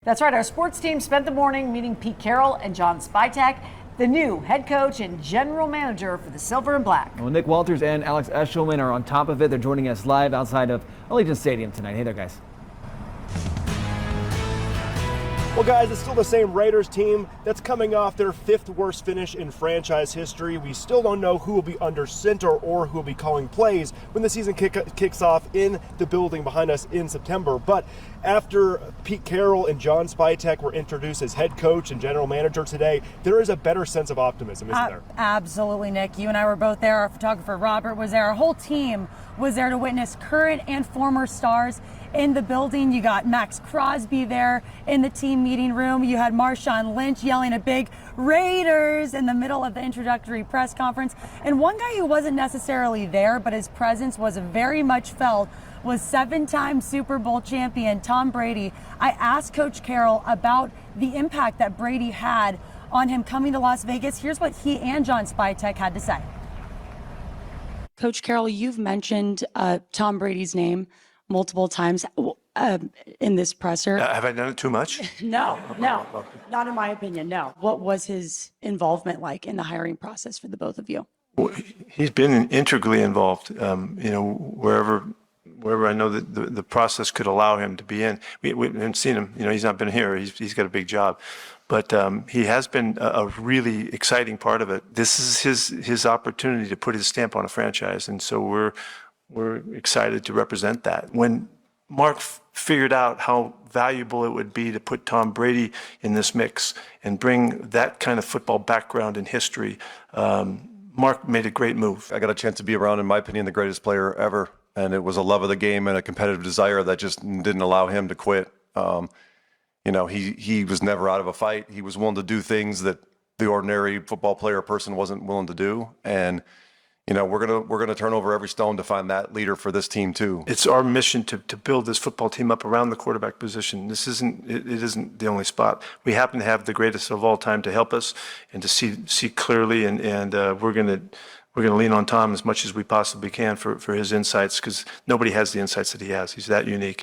That's right. Our sports team spent the morning meeting Pete Carroll and John Spytek, the new head coach and general manager for the Silver and Black. Well, Nick Walters and Alex Eshelman are on top of it. They're joining us live outside of Allegiant Stadium tonight. Hey there, guys. Well, guys, it's still the same Raiders team that's coming off their 5th worst finish in franchise history. We still don't know who will be under center or who will be calling plays when the season kicks off in the building behind us in September. But after Pete Carroll and John Spytek were introduced as head coach and general manager today, there is a better sense of optimism, isn't there? Absolutely, Nick. You and I were both there. Our photographer, Robert, was there. Our whole team was there to witness current and former stars in the building. You got Max Crosby there in the team meeting room. You had Marshawn Lynch yelling a big Raiders in the middle of the introductory press conference. And one guy who wasn't necessarily there, but his presence was very much felt, was 7-time Super Bowl champion Tom Brady. I asked Coach Carroll about the impact that Brady had on him coming to Las Vegas. Here's what he and John Spytek had to say. Coach Carroll, you've mentioned Tom Brady's name multiple times in this presser. Have I done it too much? No, not in my opinion, no. What was his involvement like in the hiring process for the both of you? Well, he's been integrally involved, wherever I know that the process could allow him to be in. We haven't seen him, he's not been here. He's got a big job. But he has been a really exciting part of it. This is his opportunity to put his stamp on a franchise, and so we're excited to represent that. When Mark figured out how valuable it would be to put Tom Brady in this mix and bring that kind of football background and history, Mark made a great move. I got a chance to be around, in my opinion, the greatest player ever, and it was a love of the game and a competitive desire that just didn't allow him to quit. He was never out of a fight. He was willing to do things that the ordinary football player or person wasn't willing to do, and we're gonna turn over every stone to find that leader for this team too. It's our mission to build this football team up around the quarterback position. It isn't the only spot. We happen to have the greatest of all time to help us and to see clearly, and we're gonna lean on Tom as much as we possibly can for his insights, because nobody has the insights that he has. He's that unique.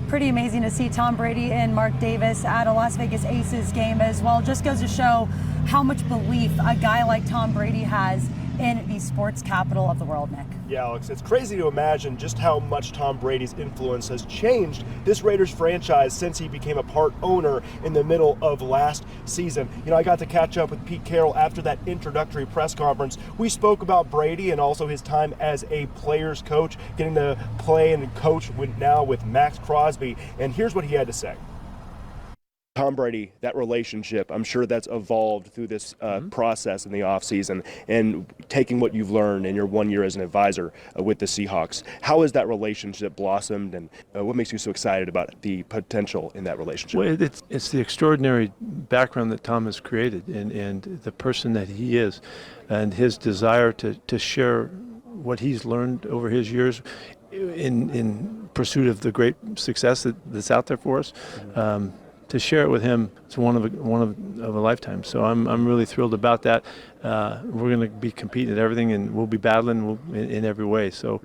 Pretty amazing to see Tom Brady and Mark Davis at a Las Vegas Aces game as well. Just goes to show how much belief a guy like Tom Brady has in the sports capital of the world, Nick. Yeah, Alex, it's crazy to imagine just how much Tom Brady's influence has changed this Raiders franchise since he became a part owner in the middle of last season. I got to catch up with Pete Carroll after that introductory press conference. We spoke about Brady and also his time as a player's coach, getting to play and coach now with Max Crosby. And here's what he had to say. Tom Brady, that relationship, I'm sure that's evolved through this process in the offseason and taking what you've learned in your 1 year as an advisor with the Seahawks. How has that relationship blossomed, and what makes you so excited about the potential in that relationship? Well, it's the extraordinary background that Tom has created and the person that he is, and his desire to share what he's learned over his years in pursuit of the great success that's out there for us. To share it with him, it's one of a lifetime. So I'm really thrilled about that. We're going to be competing at everything, and we'll be battling in every way. So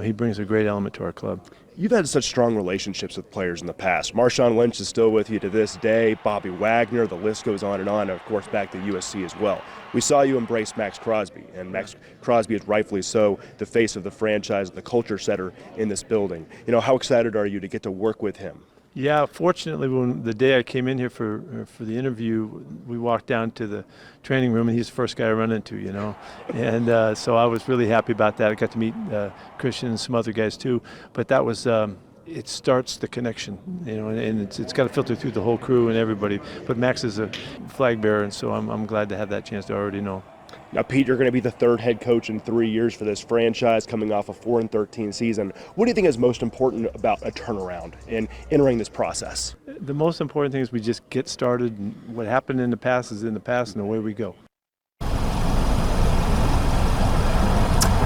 he brings a great element to our club. You've had such strong relationships with players in the past. Marshawn Lynch is still with you to this day. Bobby Wagner, the list goes on, and of course back to USC as well. We saw you embrace Max Crosby, and Max Crosby is rightfully so the face of the franchise, the culture setter in this building. How excited are you to get to work with him? Yeah, fortunately, when the day I came in here for the interview, we walked down to the training room, and he's the first guy I run into, and so I was really happy about that. I got to meet Christian and some other guys too, but that was it starts the connection, and it's got to filter through the whole crew and everybody. But Max is a flag bearer, and so I'm glad to have that chance to already know. Now, Pete, you're going to be the third head coach in 3 years for this franchise, coming off a 4-13 season. What do you think is most important about a turnaround in entering this process? The most important thing is we just get started, and what happened in the past is in the past, and away we go.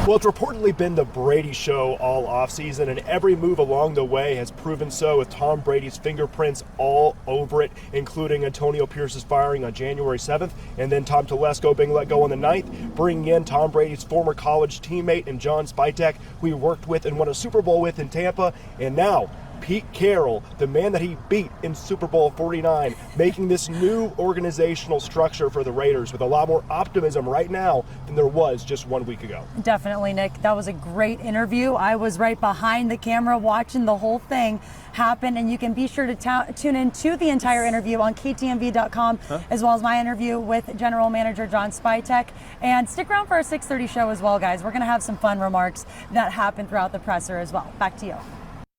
Well, it's reportedly been the Brady show all offseason, and every move along the way has proven so, with Tom Brady's fingerprints all over it, including Antonio Pierce's firing on January 7th, and then Tom Telesco being let go on the 9th, bringing in Tom Brady's former college teammate and John Spytek, who he worked with and won a Super Bowl with in Tampa, and now Pete Carroll, the man that he beat in Super Bowl 49, making this new organizational structure for the Raiders with a lot more optimism right now than there was just 1 week ago. Definitely, Nick. That was a great interview. I was right behind the camera watching the whole thing happen, and you can be sure to tune in to the entire interview on ktmv.com, as well as my interview with General Manager John Spytek. And stick around for our 6:30 show as well, guys. We're going to have some fun remarks that happen throughout the presser as well. Back to you.